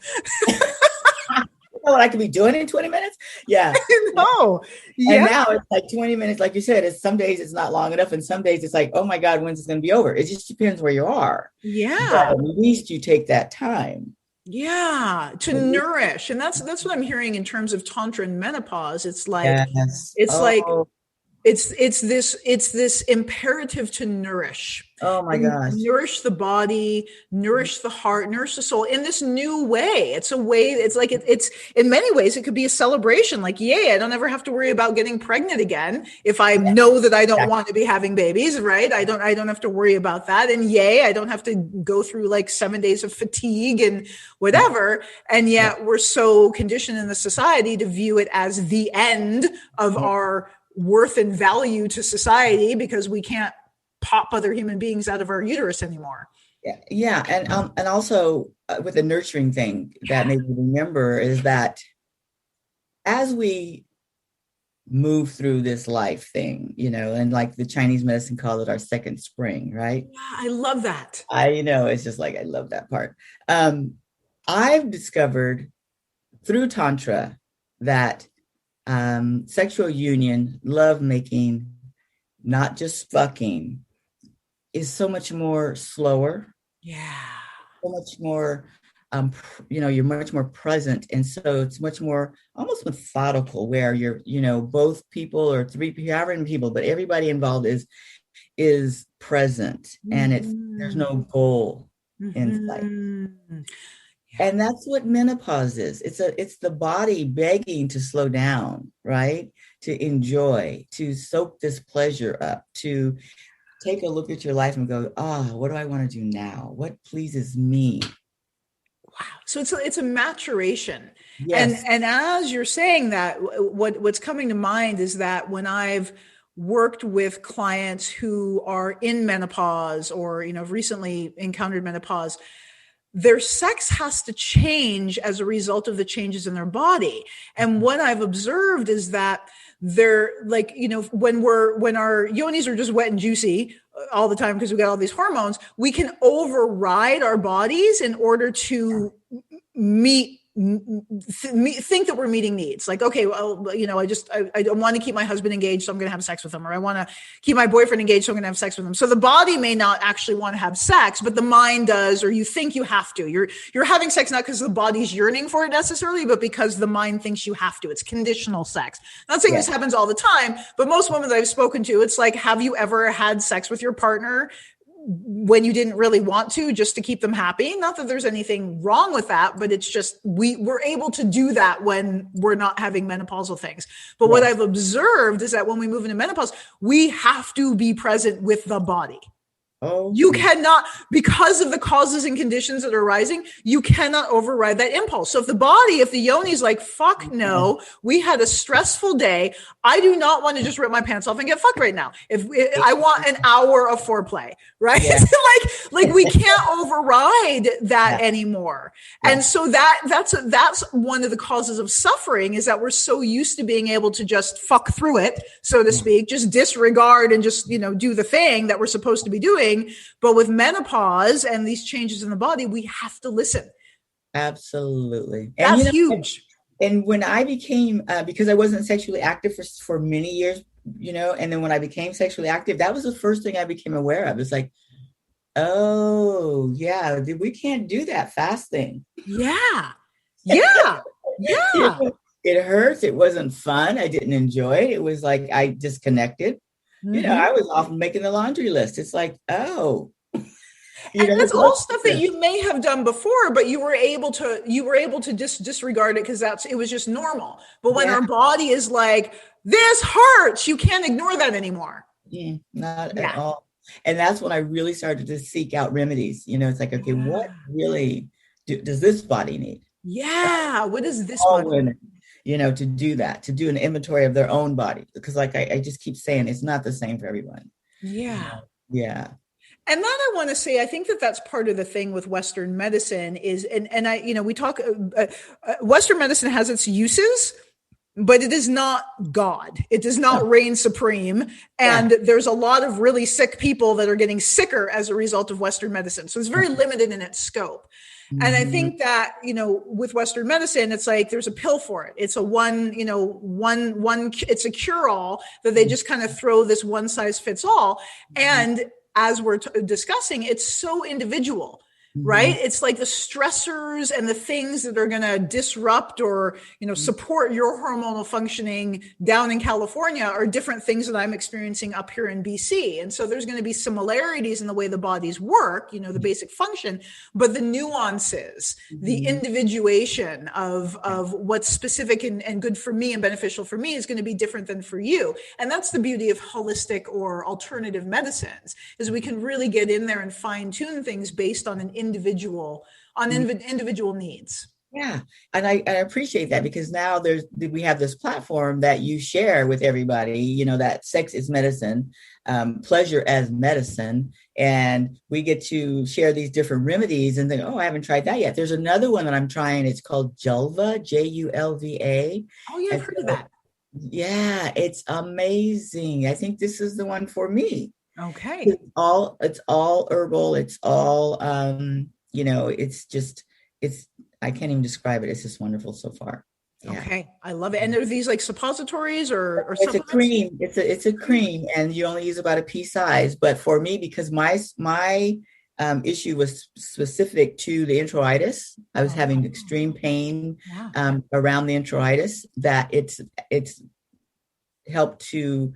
What I could be doing in 20 minutes. Yeah. No. Yeah. And now it's like 20 minutes, like you said, some days it's not long enough. And some days it's like, oh my God, when's it going to be over? It just depends where you are. Yeah. But at least you take that time. Yeah. To nourish. And that's what I'm hearing in terms of Tantra and menopause. It's like, it's this imperative to nourish. Oh my gosh. Nourish the body, nourish the heart, nourish the soul in this new way. It's a way, it's like, it's in many ways, it could be a celebration. Like, yay, I don't ever have to worry about getting pregnant again. If I know that I don't want to be having babies, right? I don't have to worry about that. And yay, I don't have to go through like 7 days of fatigue and whatever. And yet we're so conditioned in the society to view it as the end of our worth and value to society because we can't pop other human beings out of our uterus anymore. Yeah. And also with the nurturing thing that made me remember is that as we move through this life thing, and like the Chinese medicine call it our second spring, right? Yeah, I love that. It's just like, I love that part. I've discovered through Tantra that sexual union, love making, not just fucking, is so much more slower. Yeah. So much more, you're much more present. And so it's much more almost methodical where you're, both people or three people, however many people, but everybody involved is present and there's no goal in sight. And that's what menopause is. It's the body begging to slow down, right? To enjoy, to soak this pleasure up, to take a look at your life and go, what do I want to do now? What pleases me? Wow. So it's a maturation. Yes. And as you're saying that, what's coming to mind is that when I've worked with clients who are in menopause or, have recently encountered menopause, their sex has to change as a result of the changes in their body. And what I've observed is that they're like, when our yonis are just wet and juicy all the time because we got all these hormones, we can override our bodies in order to meet think that we're meeting needs. Like, okay, well, I don't want to keep my husband engaged, so I'm going to have sex with him, or I want to keep my boyfriend engaged, so I'm going to have sex with him. So the body may not actually want to have sex, but the mind does, or you think you have to. You're having sex not because the body's yearning for it necessarily, but because the mind thinks you have to. It's conditional sex. I'm not saying this happens all the time, but most women that I've spoken to, it's like, have you ever had sex with your partner when you didn't really want to, just to keep them happy? Not that there's anything wrong with that, but it's just we're able to do that when we're not having menopausal things. But what I've observed is that when we move into menopause, we have to be present with the body. Oh, you cannot, because of the causes and conditions that are arising, you cannot override that impulse. So if the yoni's like, fuck no, we had a stressful day, I do not want to just rip my pants off and get fucked right now. If I want an hour of foreplay, right? Yeah. like we can't override that anymore. Yeah. And so that's one of the causes of suffering, is that we're so used to being able to just fuck through it, so to speak, just disregard and just, do the thing that we're supposed to be doing. But with menopause and these changes in the body, we have to listen. Absolutely. That's huge. And when I became, because I wasn't sexually active for many years, and then when I became sexually active, that was the first thing I became aware of. It's like, oh yeah, we can't do that fasting. Yeah. It hurts. It wasn't fun. I didn't enjoy it. It was like I disconnected. Mm-hmm. I was off making the laundry list. It's like, oh. And that's all stuff that you may have done before, but you were able to disregard it because it was just normal. But when our body is like, this hurts, you can't ignore that anymore. Not at all. And that's when I really started to seek out remedies. It's like, okay, what really does this body need? Yeah. What is this body need? To do that, to do an inventory of their own body. Because like I just keep saying, it's not the same for everyone. Yeah. Yeah. And that I want to say, I think that's part of the thing with Western medicine is, and I, we talk, Western medicine has its uses, but it is not God. It does not reign supreme. And there's a lot of really sick people that are getting sicker as a result of Western medicine. So it's very limited in its scope. Mm-hmm. And I think that, with Western medicine, it's like there's a pill for it. It's a it's a cure-all that they just kind of throw this one size fits all. And as we're discussing, it's so individual, right? It's like the stressors and the things that are going to disrupt or, support your hormonal functioning down in California are different things that I'm experiencing up here in BC. And so there's going to be similarities in the way the bodies work, the basic function, but the nuances, the individuation of what's specific and good for me and beneficial for me is going to be different than for you. And that's the beauty of holistic or alternative medicines, is we can really get in there and fine tune things based on an individual needs. Yeah. And I appreciate that, because now we have this platform that you share with everybody, that sex is medicine, pleasure as medicine. And we get to share these different remedies and think, oh, I haven't tried that yet. There's another one that I'm trying. It's called Julva, Julva. Oh yeah, I've heard of that. Yeah, it's amazing. I think this is the one for me. Okay. It's all herbal. It's all, I can't even describe it. It's just wonderful so far. Yeah. Okay. I love it. And are these like suppositories or it's supplements? A cream. It's a cream, and you only use about a pea size. But for me, because my issue was specific to the introitus, I was having extreme pain around the introitus, that it's helped to,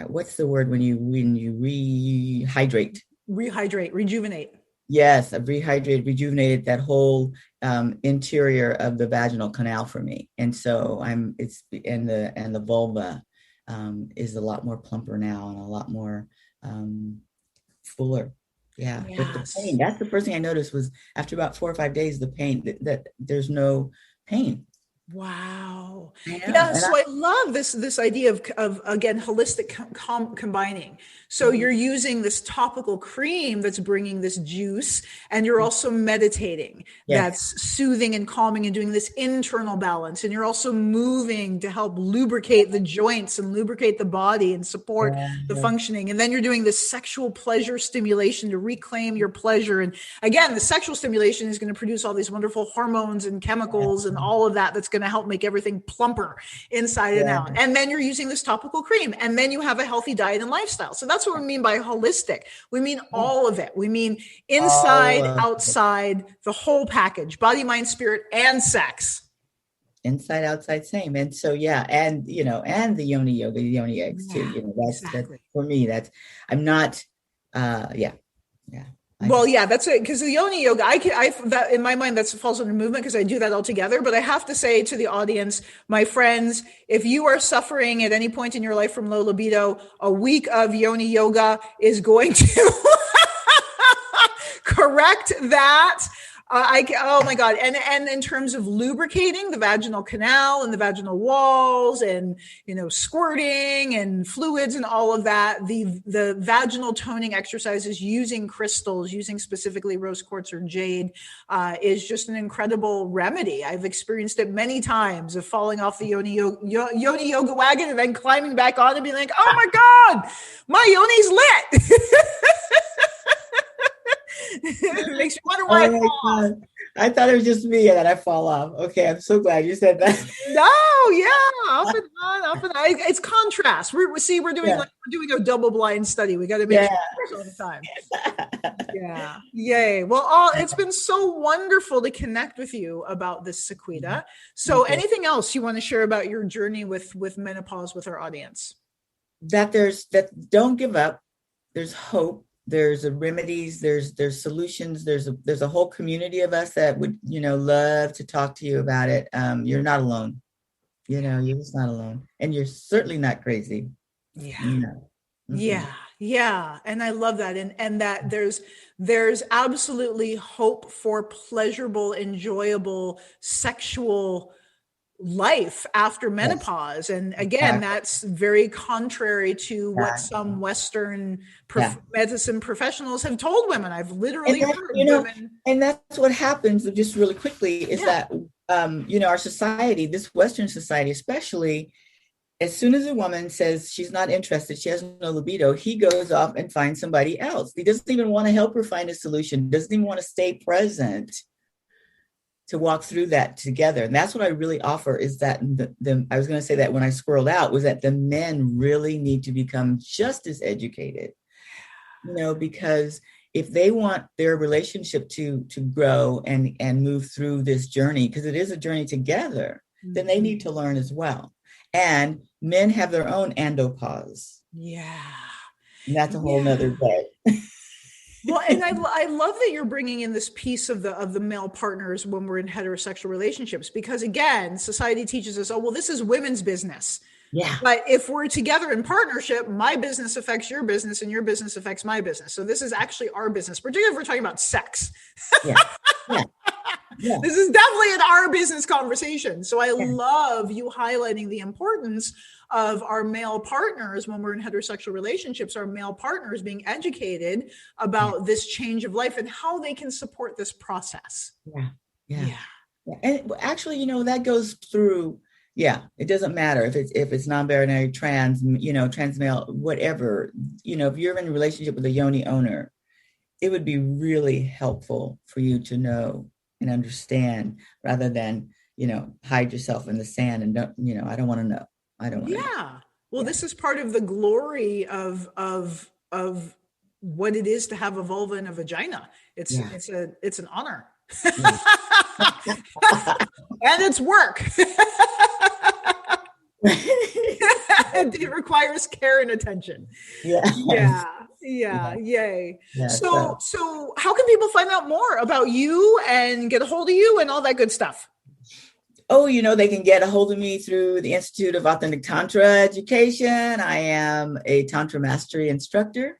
what's the word when you rehydrate? Rehydrate, rejuvenate. Yes, I've rehydrated, rejuvenated that whole interior of the vaginal canal for me, and so it's and the vulva is a lot more plumper now and a lot more fuller. Yeah, but the pain, Yes. that's the first thing I noticed was after about 4 or 5 days, the pain that there's no pain. Wow. I know, Yeah. and So I love this idea of again, holistic combining. So Mhm. you're using this topical cream that's bringing this juice, and you're also meditating Yes, that's soothing and calming and doing this internal balance. And you're also moving to help lubricate the joints and lubricate the body and support the yes, functioning. And then you're doing this sexual pleasure stimulation to reclaim your pleasure. And again, the sexual stimulation is going to produce all these wonderful hormones and chemicals and all of that that's going to help make everything plumper inside and out. yes. And then you're using this topical cream, and then you have a healthy diet and lifestyle. So that's what we mean by holistic. We mean all of it. We mean All inside, of it. outside, the whole package, body, mind, spirit, and sex. Inside, outside, same. And so, yeah, and and the yoni yoga, the yoni eggs too. Yeah, That exactly. for me. I'm not. Yeah, yeah. I Well, just yeah, that's it. Because the yoni yoga, that in my mind, that falls under movement because I do that all together. But I have to say to the audience, my friends, if you are suffering at any point in your life from low libido, a week of yoni yoga is going to correct that. Oh my God. And in terms of lubricating the vaginal canal and the vaginal walls and, squirting and fluids and all of that, the vaginal toning exercises using crystals, using specifically rose quartz or jade, is just an incredible remedy. I've experienced it many times of falling off the yoni yoga wagon and then climbing back on and being like, oh my God, my yoni's lit. It makes you wonder why I oh my fall off. God. I thought it was just me and then I fall off. Okay, I'm so glad you said that. No, yeah, up and on, up and on. It's contrast. We're doing Yeah, like we're doing a double blind study. We got to make yeah. sure it works all the time. Yeah. Yay. Well, it's been so wonderful to connect with you about this, Sequieta. So Okay. anything else you want to share about your journey with menopause with our audience? That don't give up. There's hope. There's remedies. There's solutions. There's a whole community of us that would love to talk to you about it. You're not alone. You're just not alone, and you're certainly not crazy. Yeah. No. Mm-mm. Yeah, yeah, and I love that, and that there's absolutely hope for pleasurable, enjoyable sexual life after Yes, menopause. And again, exactly. that's very contrary to what Exactly. some Western Yeah. medicine professionals have told women. I've And literally that, heard women. and that's what happens just really quickly is Yeah, that, our society, this Western society, especially, as soon as a woman says she's not interested, she has no libido, he goes off and finds somebody else. He doesn't even want to help her find a solution, doesn't even want to stay present to walk through that together. And that's what I really offer is that I was going to say that when I squirreled out was that the men really need to become just as educated, because if they want their relationship to grow and move through this journey, because it is a journey together, then they need to learn as well. And men have their own andopause. yeah, And that's a whole nother yeah. day. Well, and I love that you're bringing in this piece of the male partners when we're in heterosexual relationships, because again, society teaches us, oh, well, this is women's business. Yeah. But if we're together in partnership, my business affects your business and your business affects my business. So this is actually our business, particularly if we're talking about sex. Yeah. Yeah. Yeah. This is definitely an our business conversation. So I Yeah. love you highlighting the importance of our male partners when we're in heterosexual relationships, our male partners being educated about this change of life and how they can support this process. Yeah. Yeah. Yeah. Yeah. And actually, that goes through. Yeah, it doesn't matter if it's non-binary, trans, trans male, whatever. If you're in a relationship with a yoni owner, it would be really helpful for you to know and understand rather than hide yourself in the sand and I don't want to know. I don't want to know. Yeah. Well, Yeah. this is part of the glory of what it is to have a vulva and a vagina. It's Yeah. it's an honor. Yeah. And it's work. It requires care and attention. Yeah. Yeah. Yeah. Yay. Yeah, So how can people find out more about you and get a hold of you and all that good stuff? Oh, they can get a hold of me through the Institute of Authentic Tantra Education. I am a Tantra Mastery instructor,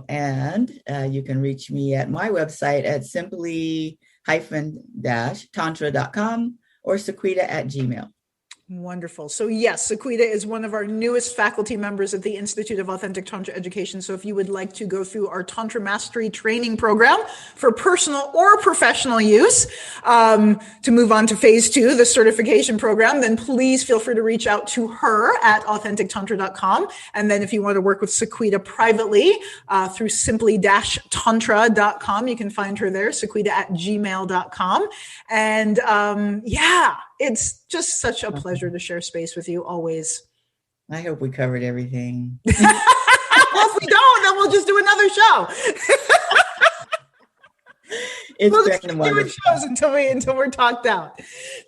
and you can reach me at my website at simply-tantra.com or Sequieta@gmail.com. Wonderful. So yes, Sequieta is one of our newest faculty members at the Institute of Authentic Tantra Education. So if you would like to go through our Tantra Mastery training program for personal or professional use, to move on to phase 2, the certification program, then please feel free to reach out to her at authentictantra.com. And then if you want to work with Sequieta privately, through simply-tantra.com, you can find her there, Sequieta@gmail.com. And, it's just such a pleasure to share space with you always. I hope we covered everything. Well, if we don't, then we'll just do another show. We'll just keep doing shows until we're talked out.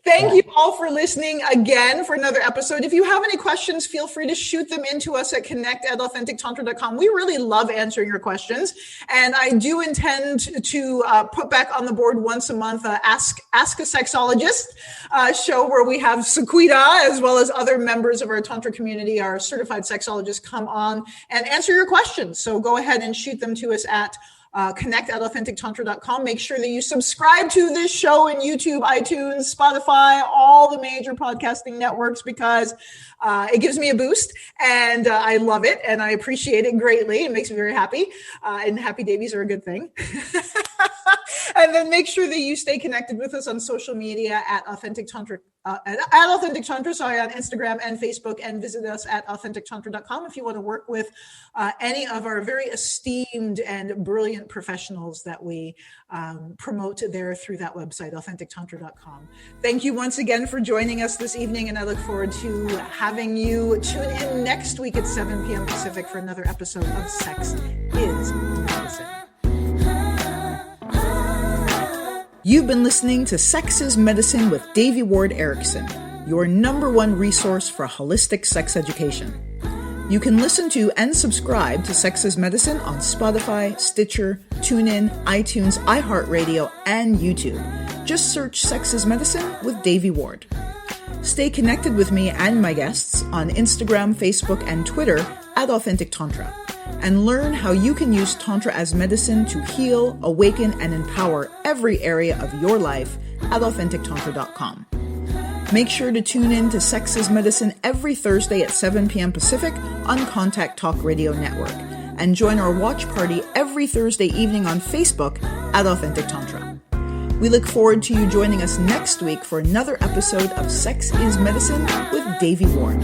Thank you all for listening again for another episode. If you have any questions, feel free to shoot them into us at connect@authentictantra.com. We really love answering your questions. And I do intend to put back on the board once a month, Ask a Sexologist show where we have Sequieta as well as other members of our Tantra community, our certified sexologists, come on and answer your questions. So go ahead and shoot them to us at connect@authentictantra.com. Make sure that you subscribe to this show in YouTube, iTunes, Spotify, all the major podcasting networks, because it gives me a boost and I love it and I appreciate it greatly. It makes me very happy. And happy babies are a good thing. And then make sure that you stay connected with us on social media at Authentic Tantra, on Instagram and Facebook, and visit us at authentictantra.com if you want to work with any of our very esteemed and brilliant professionals that we promote there through that website, authentictantra.com. Thank you once again for joining us this evening, and I look forward to having you tune in next week at 7 p.m. Pacific for another episode of Sex is Medicine. You've been listening to Sex is Medicine with Devi Ward Erickson, your #1 resource for holistic sex education. You can listen to and subscribe to Sex is Medicine on Spotify, Stitcher, TuneIn, iTunes, iHeartRadio, and YouTube. Just search Sex is Medicine with Devi Ward. Stay connected with me and my guests on Instagram, Facebook, and Twitter at Authentic Tantra, and learn how you can use Tantra as medicine to heal, awaken, and empower every area of your life at authentictantra.com. Make sure to tune in to Sex is Medicine every Thursday at 7 p.m. Pacific on Contact Talk Radio Network, and join our watch party every Thursday evening on Facebook at Authentic Tantra. We look forward to you joining us next week for another episode of Sex is Medicine with Devi Ward.